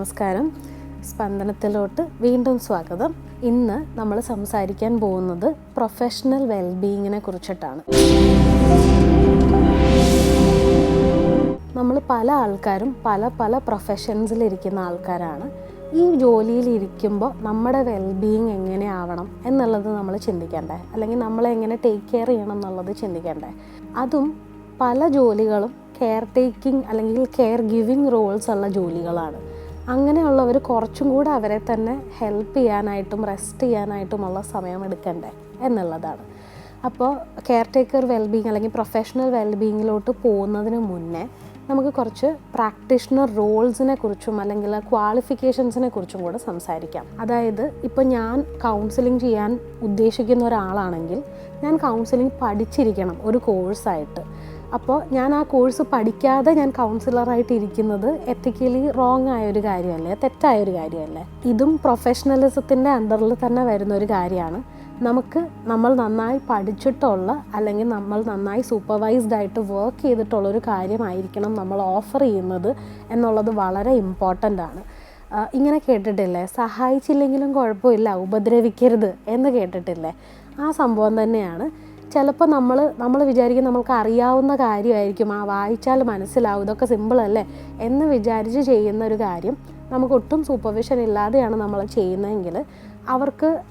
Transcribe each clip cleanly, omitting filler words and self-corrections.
നമസ്കാരം. സ്പന്ദനത്തിലോട്ട് വീണ്ടും സ്വാഗതം. ഇന്ന് നമ്മൾ സംസാരിക്കാൻ പോകുന്നത് പ്രൊഫഷണൽ വെൽബീയിങ്ങിനെ കുറിച്ചിട്ടാണ്. നമ്മൾ പല ആൾക്കാരും പല പ്രൊഫഷൻസിലിരിക്കുന്ന ആൾക്കാരാണ്. ഈ ജോലിയിലിരിക്കുമ്പോൾ നമ്മുടെ വെൽബീയിങ് എങ്ങനെയാവണം എന്നുള്ളത് നമ്മൾ ചിന്തിക്കണ്ടേ, അല്ലെങ്കിൽ നമ്മളെങ്ങനെ ടേക്ക് കെയർ ചെയ്യണം എന്നുള്ളത് ചിന്തിക്കണ്ടേ. അതും പല ജോലികളും കെയർ ടേക്കിംഗ് അല്ലെങ്കിൽ കെയർ ഗിവിങ് റോൾസ് ഉള്ള ജോലികളാണ്. അങ്ങനെയുള്ളവർ കുറച്ചും കൂടെ അവരെ തന്നെ ഹെൽപ്പ് ചെയ്യാനായിട്ടും റെസ്റ്റ് ചെയ്യാനായിട്ടുമുള്ള സമയം എടുക്കണ്ടേ എന്നുള്ളതാണ്. അപ്പോൾ കെയർ ടേക്കർ വെൽബീയിങ് അല്ലെങ്കിൽ പ്രൊഫഷണൽ വെൽബീയിങ്ങിലോട്ട് പോകുന്നതിന് മുന്നേ നമുക്ക് കുറച്ച് പ്രാക്ടീഷണർ റോൾസിനെ കുറിച്ചും അല്ലെങ്കിൽ ക്വാളിഫിക്കേഷൻസിനെ കുറിച്ചും കൂടെ സംസാരിക്കാം. അതായത് ഇപ്പോൾ ഞാൻ കൗൺസിലിംഗ് ചെയ്യാൻ ഉദ്ദേശിക്കുന്ന ഒരാളാണെങ്കിൽ ഞാൻ കൗൺസിലിംഗ് പഠിച്ചിരിക്കണം ഒരു കോഴ്സായിട്ട്. അപ്പോൾ ഞാൻ ആ കോഴ്സ് പഠിക്കാതെ ഞാൻ കൗൺസിലറായിട്ട് ഇരിക്കുന്നത് എത്തിക്കലി റോങ് ആയൊരു കാര്യമല്ലേ, തെറ്റായൊരു കാര്യമല്ലേ. ഇതും പ്രൊഫഷണലിസത്തിൻ്റെ അണ്ടറിൽ തന്നെ വരുന്നൊരു കാര്യമാണ്. നമ്മൾ നന്നായി പഠിച്ചിട്ടുള്ള അല്ലെങ്കിൽ നമ്മൾ നന്നായി സൂപ്പർവൈസ്ഡ് ആയിട്ട് വർക്ക് ചെയ്തിട്ടുള്ളൊരു കാര്യമായിരിക്കണം നമ്മൾ ഓഫർ ചെയ്യുന്നത് എന്നുള്ളത് വളരെ ഇമ്പോർട്ടൻ്റ് ആണ്. ഇങ്ങനെ കേട്ടിട്ടില്ലേ, സഹായിച്ചില്ലെങ്കിലും കുഴപ്പമില്ല ഉപദ്രവിക്കരുത് എന്ന് കേട്ടിട്ടില്ലേ? ആ സംഭവം തന്നെയാണ്. ചിലപ്പോൾ നമ്മൾ വിചാരിക്കും നമ്മൾക്ക് അറിയാവുന്ന കാര്യമായിരിക്കും, വായിച്ചാൽ മനസ്സിലാവും, ഇതൊക്കെ സിമ്പിളല്ലേ എന്ന് വിചാരിച്ച് ചെയ്യുന്ന ഒരു കാര്യം നമുക്ക് ഒട്ടും സൂപ്പർവിഷൻ ഇല്ലാതെയാണ് നമ്മൾ ചെയ്യുന്നതെങ്കിൽ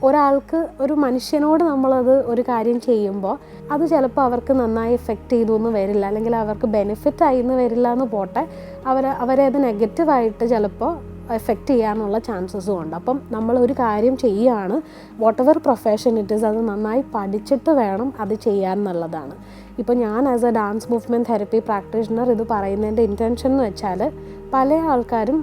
ഒരാൾക്ക് ഒരു മനുഷ്യനോട് നമ്മളത് ഒരു കാര്യം ചെയ്യുമ്പോൾ അത് ചിലപ്പോൾ അവർക്ക് നന്നായി എഫക്റ്റ് ചെയ്തു എന്ന് വരില്ല, അല്ലെങ്കിൽ അവർക്ക് ബെനിഫിറ്റ് ആയി എന്ന് വരില്ല എന്ന് പോട്ടെ, അവരെ അത് നെഗറ്റീവായിട്ട് ചിലപ്പോൾ എഫക്റ്റ് ചെയ്യാനുള്ള ചാൻസസും ഉണ്ട്. അപ്പം നമ്മളൊരു കാര്യം ചെയ്യുകയാണ്, what ever profession it is, അത് നന്നായി പഠിച്ചിട്ട് വേണം അത് ചെയ്യാൻ എന്നുള്ളതാണ്. ഇപ്പോൾ ഞാൻ as A dance movement therapy practitioner ഇത് പറയുന്നതിൻ്റെ ഇൻറ്റൻഷൻ എന്ന് വെച്ചാൽ പല ആൾക്കാരും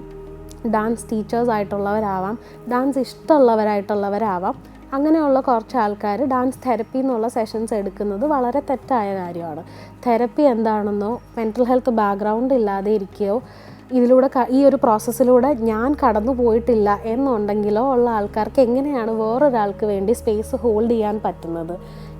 ഡാൻസ് ടീച്ചേഴ്സ് ആയിട്ടുള്ളവരാവാം, ഡാൻസ് ഇഷ്ടമുള്ളവരായിട്ടുള്ളവരാവാം. അങ്ങനെയുള്ള കുറച്ച് ആൾക്കാർ ഡാൻസ് തെറപ്പി എന്നുള്ള സെഷൻസ് എടുക്കുന്നത് വളരെ തെറ്റായ കാര്യമാണ്. തെറപ്പി എന്താണെന്നോ മെൻ്റൽ ഹെൽത്ത് ബാക്ക്ഗ്രൗണ്ട് ഇല്ലാതെ ഇരിക്കുകയോ ഈ ഒരു പ്രോസസ്സിലൂടെ ഞാൻ കടന്നു പോയിട്ടില്ല എന്നുണ്ടെങ്കിലോ ഉള്ള ആൾക്കാർക്ക് എങ്ങനെയാണ് വേറൊരാൾക്ക് വേണ്ടി സ്പേസ് ഹോൾഡ് ചെയ്യാൻ പറ്റുന്നത്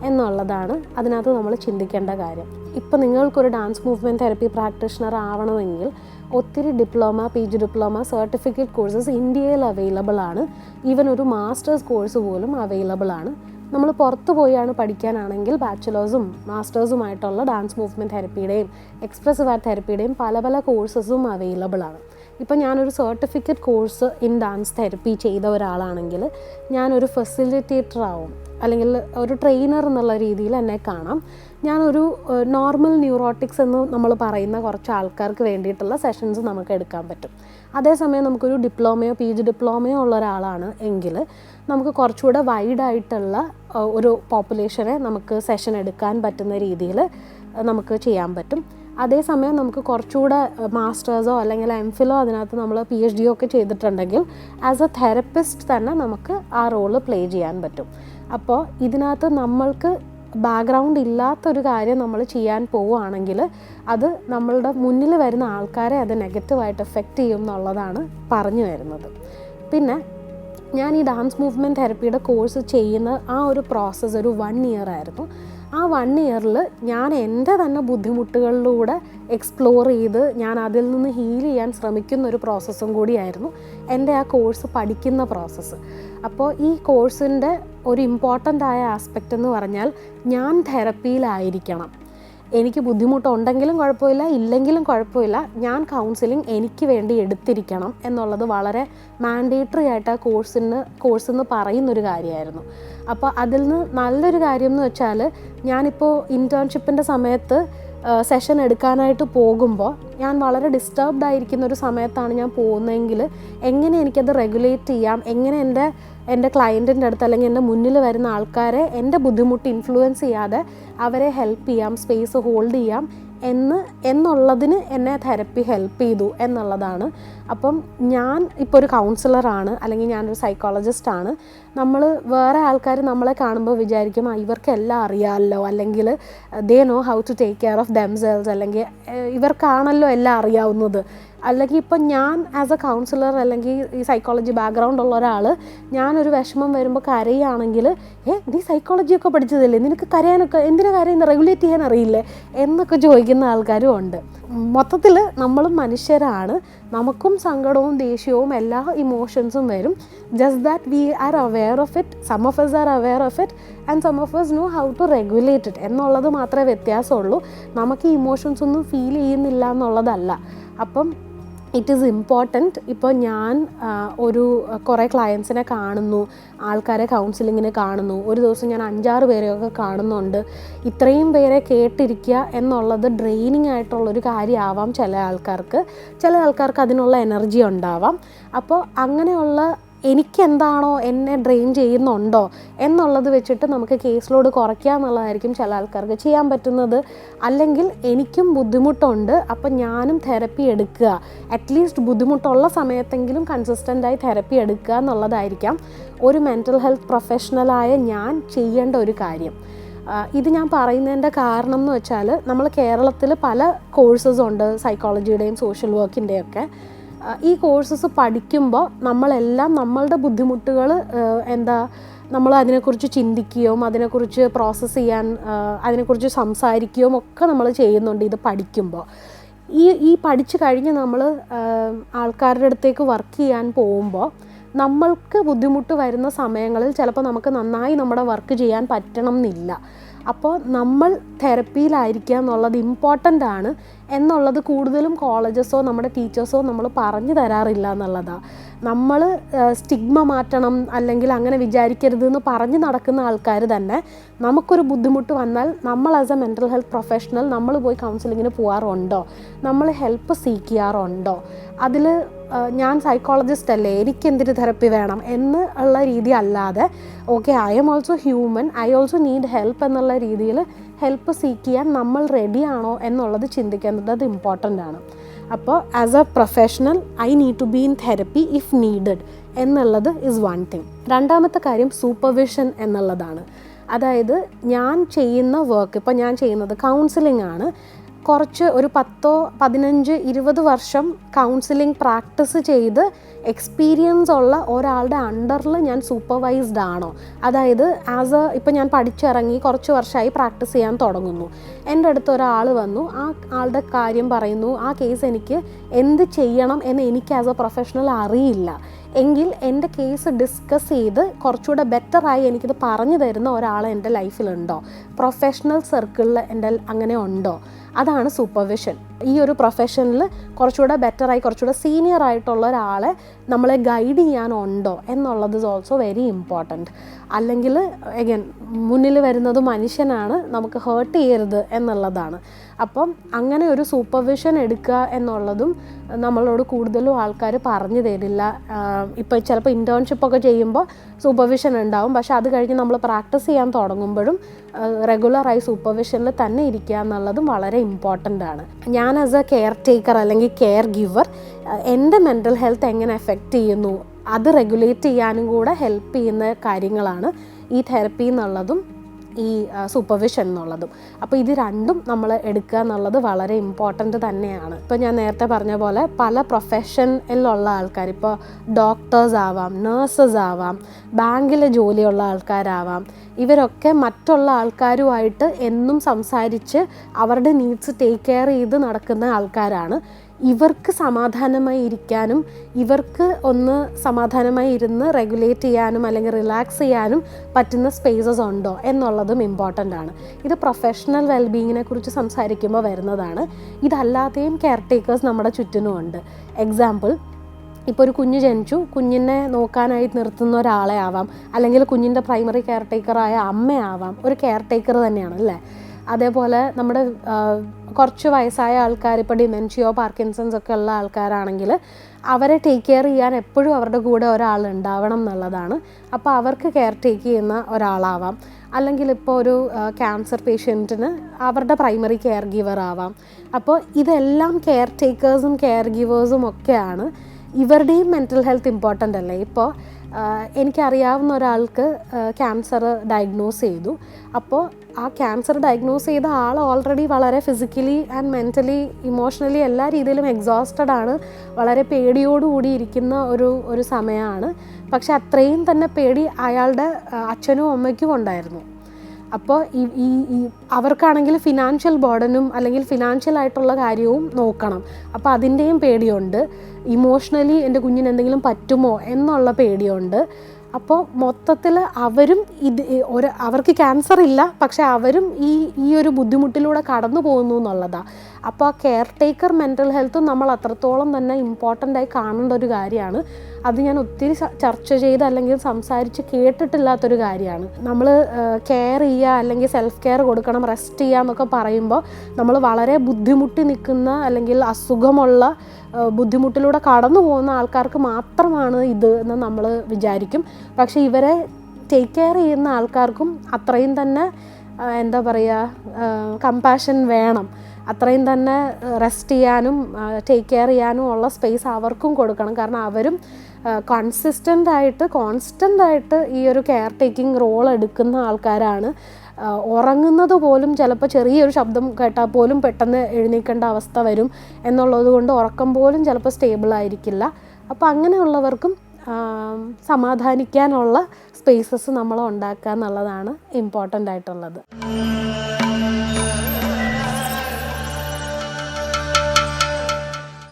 എന്നുള്ളതാണ് അതിനകത്ത് നമ്മൾ ചിന്തിക്കേണ്ട കാര്യം. ഇപ്പോൾ നിങ്ങൾക്കൊരു ഡാൻസ് മൂവ്മെൻറ്റ് തെറപ്പി പ്രാക്ടീഷണർ ആവണമെങ്കിൽ ഒത്തിരി diploma, PG diploma, certificate courses ഇന്ത്യയിൽ അവൈലബിൾ ആണ്. ഈവൻ ഒരു മാസ്റ്റേഴ്സ് കോഴ്സ് പോലും അവൈലബിൾ ആണ്. നമ്മൾ പുറത്ത് പോയാണ് പഠിക്കാനാണെങ്കിൽ ബാച്ചിലേഴ്സും മാസ്റ്റേഴ്സുമായിട്ടുള്ള ഡാൻസ് മൂവ്മെൻറ്റ് തെറപ്പിയുടെയും എക്സ്പ്രസീവ് ആർട്ട് തെറപ്പിയുടെയും പല കോഴ്സസും അവൈലബിൾ ആണ്. ഇപ്പോൾ ഞാനൊരു certificate course in dance therapy ചെയ്ത ഒരാളാണെങ്കിൽ ഞാനൊരു ഫെസിലിറ്റേറ്റർ ആവും, അല്ലെങ്കിൽ ഒരു ട്രെയിനർ എന്നുള്ള രീതിയിൽ എന്നെ കാണാം. ഞാനൊരു നോർമൽ ന്യൂറോട്ടിക്സ് എന്ന് നമ്മൾ പറയുന്ന കുറച്ച് ആൾക്കാർക്ക് വേണ്ടിയിട്ടുള്ള സെഷൻസ് നമുക്ക് എടുക്കാൻ പറ്റും. അതേസമയം നമുക്കൊരു ഡിപ്ലോമയോ PG ഡിപ്ലോമയോ ഉള്ള ഒരാളാണ് എങ്കിൽ നമുക്ക് കുറച്ചുകൂടെ വൈഡായിട്ടുള്ള ഒരു പോപ്പുലേഷനെ നമുക്ക് സെഷൻ എടുക്കാൻ പറ്റുന്ന രീതിയിൽ നമുക്ക് ചെയ്യാൻ പറ്റും. അതേസമയം നമുക്ക് കുറച്ചുകൂടെ മാസ്റ്റേഴ്സോ അല്ലെങ്കിൽ MPhilോ അതിനകത്ത് നമ്മൾ PhD ഒക്കെ ചെയ്തിട്ടുണ്ടെങ്കിൽ ആസ് എ തെറപ്പിസ്റ്റ് തന്നെ നമുക്ക് ആ റോള് പ്ലേ ചെയ്യാൻ പറ്റും. അപ്പോൾ ഇതിനകത്ത് നമ്മൾക്ക് ബാക്ക്ഗ്രൗണ്ട് ഇല്ലാത്തൊരു കാര്യം നമ്മൾ ചെയ്യാൻ പോവുകയാണെങ്കിൽ അത് നമ്മളുടെ മുന്നിൽ വരുന്ന ആൾക്കാരെ അത് നെഗറ്റീവായിട്ട് എഫക്റ്റ് ചെയ്യും എന്നുള്ളതാണ് പറഞ്ഞു വരുന്നത്. പിന്നെ ഞാൻ ഈ ഡാൻസ് മൂവ്മെൻറ്റ് തെറപ്പിയുടെ കോഴ്സ് ചെയ്യുന്ന ആ ഒരു പ്രോസസ്സ് ഒരു 1 ഇയർ ആയിരുന്നു. ആ 1 ഇയറിൽ ഞാൻ എൻ്റെ തന്നെ ബുദ്ധിമുട്ടുകളിലൂടെ എക്സ്പ്ലോർ ചെയ്ത് ഞാൻ അതിൽ നിന്ന് ഹീൽ ചെയ്യാൻ ശ്രമിക്കുന്ന ഒരു പ്രോസസ്സും കൂടിയായിരുന്നു എൻ്റെ ആ കോഴ്സ് പഠിക്കുന്ന പ്രോസസ്സ്. അപ്പോൾ ഈ കോഴ്സിൻ്റെ ഒരു ഇമ്പോർട്ടൻ്റ് ആയ ആസ്പെക്റ്റ് എന്ന് പറഞ്ഞാൽ ഞാൻ തെറപ്പിയിലായിരിക്കണം. എനിക്ക് ബുദ്ധിമുട്ടുണ്ടെങ്കിലും കുഴപ്പമില്ല, ഇല്ലെങ്കിലും കുഴപ്പമില്ല, ഞാൻ കൗൺസിലിംഗ് എനിക്ക് വേണ്ടി എടുത്തിരിക്കണം എന്നുള്ളത് വളരെ മാൻഡേറ്ററി ആയിട്ട് ആ കോഴ്സെന്ന് പറയുന്നൊരു കാര്യമായിരുന്നു. അപ്പോൾ അതിൽ നിന്ന് നല്ലൊരു കാര്യം എന്ന് വെച്ചാൽ ഞാനിപ്പോൾ ഇൻറ്റേൺഷിപ്പിൻ്റെ സമയത്ത് സെഷൻ എടുക്കാനായിട്ട് പോകുമ്പോൾ ഞാൻ വളരെ ഡിസ്റ്റർബ്ഡ് ആയിരിക്കുന്ന ഒരു സമയത്താണ് ഞാൻ പോകുന്നതെങ്കിൽ എങ്ങനെ എനിക്കത് റെഗുലേറ്റ് ചെയ്യാം, എങ്ങനെ എൻ്റെ ക്ലയൻറ്റിൻ്റെ അടുത്ത് അല്ലെങ്കിൽ എൻ്റെ മുന്നിൽ വരുന്ന ആൾക്കാരെ എൻ്റെ ബുദ്ധിമുട്ട് ഇൻഫ്ലുവൻസ് ചെയ്യാതെ അവരെ ഹെൽപ്പ് ചെയ്യാം, സ്പേസ് ഹോൾഡ് ചെയ്യാം എന്നുള്ളതിന് എന്നെ തെറപ്പി ഹെൽപ്പ് ചെയ്തു എന്നുള്ളതാണ്. അപ്പം ഞാൻ ഇപ്പോൾ ഒരു കൗൺസിലറാണ് അല്ലെങ്കിൽ ഞാനൊരു സൈക്കോളജിസ്റ്റാണ്. വേറെ ആൾക്കാർ നമ്മളെ കാണുമ്പോൾ വിചാരിക്കും ഇവർക്കെല്ലാം അറിയാമല്ലോ, അല്ലെങ്കിൽ they know how to take care of themselves, അല്ലെങ്കിൽ ഇവർക്കാണല്ലോ എല്ലാം അറിയാവുന്നത് അല്ലെങ്കിൽ ഇപ്പം ഞാൻ ആസ് എ കൗൺസിലർ അല്ലെങ്കിൽ ഈ സൈക്കോളജി ബാക്ക്ഗ്രൗണ്ട് ഉള്ള ഒരാൾ ഞാനൊരു വിഷമം വരുമ്പോൾ കരയുകയാണെങ്കിൽ നീ സൈക്കോളജിയൊക്കെ പഠിച്ചതല്ലേ, നിനക്ക് കരയാനൊക്കെ എന്തിനാ കരയുന്നത്, റെഗുലേറ്റ് ചെയ്യാൻ അറിയില്ലേ എന്നൊക്കെ ചോദിക്കുന്ന ആൾക്കാരും ഉണ്ട്. മൊത്തത്തിൽ നമ്മളും മനുഷ്യരാണ്, നമുക്കും സങ്കടവും ദേഷ്യവും എല്ലാ ഇമോഷൻസും വരും. Just that we are aware of it, some of us are aware of it and some of us know how to regulate it എന്നുള്ളത് മാത്രമേ വ്യത്യാസമുള്ളൂ. നമുക്ക് ഈ ഇമോഷൻസ് ഒന്നും ഫീൽ ചെയ്യുന്നില്ല എന്നുള്ളതല്ല. അപ്പം ഇറ്റ് ഈസ് ഇമ്പോർട്ടൻറ്റ്. ഇപ്പോൾ ഞാൻ കുറേ ക്ലയൻസിനെ കാണുന്നു, ആൾക്കാരെ കൗൺസിലിങ്ങിന് കാണുന്നു, ഒരു ദിവസം ഞാൻ 5-6 പേരെയൊക്കെ കാണുന്നുണ്ട്. ഇത്രയും പേരെ കേട്ടിരിക്കുക എന്നുള്ളത് ഡ്രെയിനിങ് ആയിട്ടുള്ളൊരു കാര്യമാവാം ചില ആൾക്കാർക്ക് അതിനുള്ള എനർജി ഉണ്ടാവാം. അപ്പോൾ അങ്ങനെയുള്ള എനിക്കെന്താണോ എന്നെ ഡ്രെയിൻ ചെയ്യുന്നുണ്ടോ എന്നുള്ളത് വെച്ചിട്ട് നമുക്ക് കേസ് ലോഡ് കുറയ്ക്കുക എന്നുള്ളതായിരിക്കും ചില ആൾക്കാർക്ക് ചെയ്യാൻ പറ്റുന്നത്. അല്ലെങ്കിൽ എനിക്കും ബുദ്ധിമുട്ടുണ്ട്, അപ്പം ഞാനും തെറപ്പി എടുക്കുക, അറ്റ്ലീസ്റ്റ് ബുദ്ധിമുട്ടുള്ള സമയത്തെങ്കിലും കൺസിസ്റ്റൻ്റായി തെറപ്പി എടുക്കുക എന്നുള്ളതായിരിക്കാം ഒരു മെൻ്റൽ ഹെൽത്ത് പ്രൊഫഷണലായ ഞാൻ ചെയ്യേണ്ട ഒരു കാര്യം. ഇത് ഞാൻ പറയുന്നതിൻ്റെ കാരണം എന്ന് വെച്ചാൽ നമ്മൾ കേരളത്തിൽ പല കോഴ്സസ് ഉണ്ട്, സൈക്കോളജിയുടെയും സോഷ്യൽ വർക്കിൻ്റെയൊക്കെ. ഈ കോഴ്സസ് പഠിക്കുമ്പോൾ നമ്മളെല്ലാം നമ്മളുടെ ബുദ്ധിമുട്ടുകൾ നമ്മൾ അതിനെക്കുറിച്ച് ചിന്തിക്കുകയും അതിനെക്കുറിച്ച് പ്രോസസ്സ് ചെയ്യാൻ അതിനെക്കുറിച്ച് സംസാരിക്കുകയും ഒക്കെ നമ്മൾ ചെയ്യുന്നുണ്ട് ഇത് പഠിക്കുമ്പോൾ. ഈ പഠിച്ചു കഴിഞ്ഞ് നമ്മൾ ആൾക്കാരുടെ അടുത്തേക്ക് വർക്ക് ചെയ്യാൻ പോകുമ്പോൾ നമ്മൾക്ക് ബുദ്ധിമുട്ട് വരുന്ന സമയങ്ങളിൽ ചിലപ്പോൾ നമുക്ക് നന്നായി നമ്മുടെ വർക്ക് ചെയ്യാൻ പറ്റണം എന്നില്ല. അപ്പോൾ നമ്മൾ തെറപ്പിയിലായിരിക്കുക എന്നുള്ളത് ഇമ്പോർട്ടൻ്റ് ആണ് എന്നുള്ളത് കൂടുതലും കോളേജസോ നമ്മുടെ ടീച്ചേഴ്സോ നമ്മൾ പറഞ്ഞു തരാറില്ല എന്നുള്ളതാണ്. നമ്മൾ സ്റ്റിഗ്മ മാറ്റണം അല്ലെങ്കിൽ അങ്ങനെ വിചാരിക്കരുതെന്ന് പറഞ്ഞ് നടക്കുന്ന ആൾക്കാർ തന്നെ നമുക്കൊരു ബുദ്ധിമുട്ട് വന്നാൽ നമ്മൾ as A mental health professional നമ്മൾ പോയി കൗൺസിലിങ്ങിന് പോകാറുണ്ടോ, നമ്മൾ ഹെൽപ്പ് സീക്ക് ചെയ്യാറുണ്ടോ, അതിൽ ഞാൻ സൈക്കോളജിസ്റ്റ് അല്ലേ എനിക്കെന്തിന് തെറപ്പി വേണം എന്ന് ഉള്ള രീതി അല്ലാതെ okay I am also human, I also need help എന്നുള്ള രീതിയിൽ ഹെൽപ്പ് സീക്ക് ചെയ്യാൻ നമ്മൾ റെഡിയാണോ എന്നുള്ളത് ചിന്തിക്കേണ്ടത് അത് ഇമ്പോർട്ടൻ്റ് ആണ്. അപ്പോൾ as a professional I need to be in therapy if needed എന്നുള്ളത് ഈസ് വൺ തിങ്. രണ്ടാമത്തെ കാര്യം സൂപ്പർവിഷൻ എന്നുള്ളതാണ്. അതായത് ഞാൻ ചെയ്യുന്ന വർക്ക്, ഇപ്പോൾ ഞാൻ ചെയ്യുന്നത് കൗൺസിലിംഗ് ആണ്. കുറച്ച് ഒരു 10, 15, 20 വർഷം കൗൺസിലിംഗ് പ്രാക്ടീസ് ചെയ്ത് എക്സ്പീരിയൻസ് ഉള്ള ഒരാളുടെ അണ്ടറിൽ ഞാൻ സൂപ്പർവൈസ്ഡ് ആണോ, അതായത് ഇപ്പോൾ ഞാൻ പഠിച്ചിറങ്ങി കുറച്ച് വർഷമായി പ്രാക്ടീസ് ചെയ്യാൻ തുടങ്ങുന്നു, എൻ്റെ അടുത്ത് ഒരാൾ വന്നു, ആ ആളുടെ കാര്യം പറയുന്നു, ആ കേസ് എനിക്ക് എന്ത് ചെയ്യണം എന്ന് എനിക്ക് ആസ് എ പ്രൊഫഷണൽ അറിയില്ല എങ്കിൽ എൻ്റെ കേസ് ഡിസ്കസ് ചെയ്ത് കുറച്ചുകൂടെ ബെറ്ററായി എനിക്കിത് പറഞ്ഞു തരുന്ന ഒരാൾ എൻ്റെ ലൈഫിലുണ്ടോ, പ്രൊഫഷണൽ സർക്കിളിൽ എൻ്റെ അങ്ങനെ ഉണ്ടോ, അതാണ് സൂപ്പർവിഷൻ. ഈ ഒരു പ്രൊഫഷനിൽ കുറച്ചുകൂടെ ബെറ്ററായി കുറച്ചുകൂടെ സീനിയർ ആയിട്ടുള്ള ഒരാളെ നമ്മളെ ഗൈഡ് ചെയ്യാനുണ്ടോ എന്നുള്ളത് ഇസ് ഓൾസോ വെരി ഇമ്പോർട്ടൻറ്റ്. അല്ലെങ്കിൽ എഗൈൻ മുന്നിൽ വരുന്നത് മനുഷ്യനാണ്, നമുക്ക് ഹേർട്ട് ചെയ്യരുത് എന്നുള്ളതാണ്. അപ്പം അങ്ങനെ ഒരു സൂപ്പർവിഷൻ എടുക്കുക എന്നുള്ളതും നമ്മളോട് കൂടുതലും ആൾക്കാർ പറഞ്ഞു തരില്ല. ഇപ്പോൾ ചിലപ്പോൾ ഇൻറ്റേൺഷിപ്പൊക്കെ ചെയ്യുമ്പോൾ സൂപ്പർവിഷൻ ഉണ്ടാവും, പക്ഷെ അത് കഴിഞ്ഞ് നമ്മൾ പ്രാക്ടീസ് ചെയ്യാൻ തുടങ്ങുമ്പോഴും റെഗുലറായി സൂപ്പർവിഷനിൽ തന്നെ ഇരിക്കുക എന്നുള്ളതും വളരെ ഇമ്പോർട്ടൻ്റ് ആണ്. ഞാൻ ആസ് എ കെയർ ടേക്കർ അല്ലെങ്കിൽ കെയർ ഗിവർ എൻ്റെ മെൻ്റൽ ഹെൽത്ത് എങ്ങനെ എഫക്റ്റ് ചെയ്യുന്നു അത് റെഗുലേറ്റ് ചെയ്യാനും കൂടെ ഹെൽപ്പ് ചെയ്യുന്ന കാര്യങ്ങളാണ് ഈ തെറപ്പി എന്നുള്ളതും ഈ സൂപ്പർവിഷൻ എന്നുള്ളതും. അപ്പോൾ ഇത് രണ്ടും നമ്മൾ എടുക്കുക എന്നുള്ളത് വളരെ ഇമ്പോർട്ടൻ്റ് തന്നെയാണ്. ഇപ്പോൾ ഞാൻ നേരത്തെ പറഞ്ഞ പോലെ പല പ്രൊഫഷനിലുള്ള ആൾക്കാർ, ഇപ്പോൾ ഡോക്ടേഴ്സ് ആവാം, നേഴ്സസ് ആവാം, ബാങ്കിൽ ജോലിയുള്ള ആൾക്കാരാവാം, ഇവരൊക്കെ മറ്റുള്ള ആൾക്കാരുമായിട്ട് എന്നും സംസാരിച്ച് അവരുടെ നീഡ്സ് ടേക്ക് കെയർ ചെയ്ത് നടക്കുന്ന ആൾക്കാരാണ്. ഇവർക്ക് സമാധാനമായി ഇരിക്കാനും ഇവർക്ക് ഒന്ന് സമാധാനമായി ഇരുന്ന് റെഗുലേറ്റ് ചെയ്യാനും അല്ലെങ്കിൽ റിലാക്സ് ചെയ്യാനും പറ്റുന്ന സ്പേസസ് ഉണ്ടോ എന്നുള്ളതും ഇമ്പോർട്ടൻ്റ് ആണ്. ഇത് പ്രൊഫഷണൽ വെൽബീയിങ്ങിനെ കുറിച്ച് സംസാരിക്കുമ്പോൾ വരുന്നതാണ്. ഇതല്ലാതെയും കെയർ ടേക്കേഴ്സ് നമ്മുടെ ചുറ്റിനുമുണ്ട്. എക്സാമ്പിൾ, ഇപ്പോൾ ഒരു കുഞ്ഞ് ജനിച്ചു, കുഞ്ഞിനെ നോക്കാനായി നിർത്തുന്ന ഒരാളെ ആവാം, അല്ലെങ്കിൽ കുഞ്ഞിൻ്റെ പ്രൈമറി കെയർ ടേക്കറായ അമ്മയാവാം, ഒരു കെയർ ടേക്കർ തന്നെയാണ് അല്ലേ. അതേപോലെ നമ്മുടെ കുറച്ച് വയസ്സായ ആൾക്കാർ, ഇപ്പോൾ ഡിമെൻഷ്യയോ പാർക്കിൻസൺസ് ഒക്കെ ഉള്ള ആൾക്കാരാണെങ്കിൽ അവരെ ടേക്ക് കെയർ ചെയ്യാൻ എപ്പോഴും അവരുടെ കൂടെ ഒരാൾ ഉണ്ടാവണം എന്നുള്ളതാണ്. അപ്പോൾ അവർക്ക് കെയർ ടേക്ക് ചെയ്യുന്ന ഒരാളാവാം. അല്ലെങ്കിൽ ഇപ്പോൾ ഒരു ക്യാൻസർ പേഷ്യൻറ്റിന് അവരുടെ പ്രൈമറി കെയർ ഗിവർ ആവാം. അപ്പോൾ ഇതെല്ലാം കെയർ ടേക്കേഴ്സും കെയർ ഗിവേഴ്സും ഒക്കെയാണ്. ഇവരുടെയും മെൻ്റൽ ഹെൽത്ത് ഇമ്പോർട്ടൻ്റ് അല്ലേ. ഇപ്പോൾ എനിക്കറിയാവുന്ന ഒരാൾക്ക് ക്യാൻസർ ഡയഗ്നോസ് ചെയ്തു. അപ്പോൾ ആ ക്യാൻസർ ഡയഗ്നോസ് ചെയ്ത ആൾ ഓൾറെഡി വളരെ ഫിസിക്കലി ആൻഡ് മെൻ്റലി ഇമോഷണലി എല്ലാ രീതിയിലും എക്സോസ്റ്റഡ് ആണ്, വളരെ പേടിയോടുകൂടി ഇരിക്കുന്ന ഒരു സമയമാണ്. പക്ഷെ അത്രയും തന്നെ പേടി അയാളുടെ അച്ഛനും അമ്മയ്ക്കും ഉണ്ടായിരുന്നു. അപ്പോൾ ഈ അവർക്കാണെങ്കിൽ ഫിനാൻഷ്യൽ ബർഡനും അല്ലെങ്കിൽ ഫിനാൻഷ്യലായിട്ടുള്ള കാര്യവും നോക്കണം. അപ്പോൾ അതിൻ്റെയും പേടിയുണ്ട്. ഇമോഷണലി എൻ്റെ കുഞ്ഞിന് എന്തെങ്കിലും പറ്റുമോ എന്നുള്ള പേടിയുണ്ട്. അപ്പോൾ മൊത്തത്തിൽ അവരും അവർക്ക് ക്യാൻസർ ഇല്ല, പക്ഷെ അവരും ഈ ഒരു ബുദ്ധിമുട്ടിലൂടെ കടന്നു പോകുന്നു എന്നുള്ളതാണ്. അപ്പോൾ ആ കെയർ ടേക്കർ മെൻ്റൽ ഹെൽത്തും നമ്മൾ അത്രത്തോളം തന്നെ ഇമ്പോർട്ടൻ്റായി കാണേണ്ട ഒരു കാര്യമാണ്. അത് ഞാൻ ഒത്തിരി ചർച്ച ചെയ്ത് അല്ലെങ്കിൽ സംസാരിച്ച് കേട്ടിട്ടില്ലാത്തൊരു കാര്യമാണ്. നമ്മൾ കെയർ ചെയ്യുക അല്ലെങ്കിൽ സെൽഫ് കെയർ കൊടുക്കണം, റെസ്റ്റ് ചെയ്യുക എന്നൊക്കെ പറയുമ്പോൾ നമ്മൾ വളരെ ബുദ്ധിമുട്ടി നിൽക്കുന്ന അല്ലെങ്കിൽ അസുഖമുള്ള ബുദ്ധിമുട്ടിലൂടെ കടന്നു പോകുന്ന ആൾക്കാർക്ക് മാത്രമാണ് ഇത് എന്ന് നമ്മൾ വിചാരിക്കും. പക്ഷേ ഇവരെ ടേക്ക് കെയർ ചെയ്യുന്ന ആൾക്കാർക്കും അത്രയും തന്നെ എന്താ പറയുക, കമ്പാഷൻ വേണം. അത്രയും തന്നെ റെസ്റ്റ് ചെയ്യാനും ടേക്ക് കെയർ ചെയ്യാനും ഉള്ള സ്പേസ് അവർക്കും കൊടുക്കണം. കാരണം അവരും കോൺസ്റ്റൻ്റായിട്ട് ഈ ഒരു കെയർ ടേക്കിംഗ് റോൾ എടുക്കുന്ന ആൾക്കാരാണ്. ഉറങ്ങുന്നത് പോലും ചിലപ്പോൾ ചെറിയൊരു ശബ്ദം കേട്ടാൽ പോലും പെട്ടെന്ന് എഴുന്നേൽക്കേണ്ട അവസ്ഥ വരും എന്നുള്ളത് കൊണ്ട് ഉറക്കം പോലും ചിലപ്പോൾ സ്റ്റേബിളായിരിക്കില്ല. അപ്പോൾ അങ്ങനെയുള്ളവർക്കും സമാധാനിക്കാനുള്ള സ്പേസസ് നമ്മൾ ഉണ്ടാക്കുക എന്നുള്ളതാണ് ഇമ്പോർട്ടൻ്റ് ആയിട്ടുള്ളത്.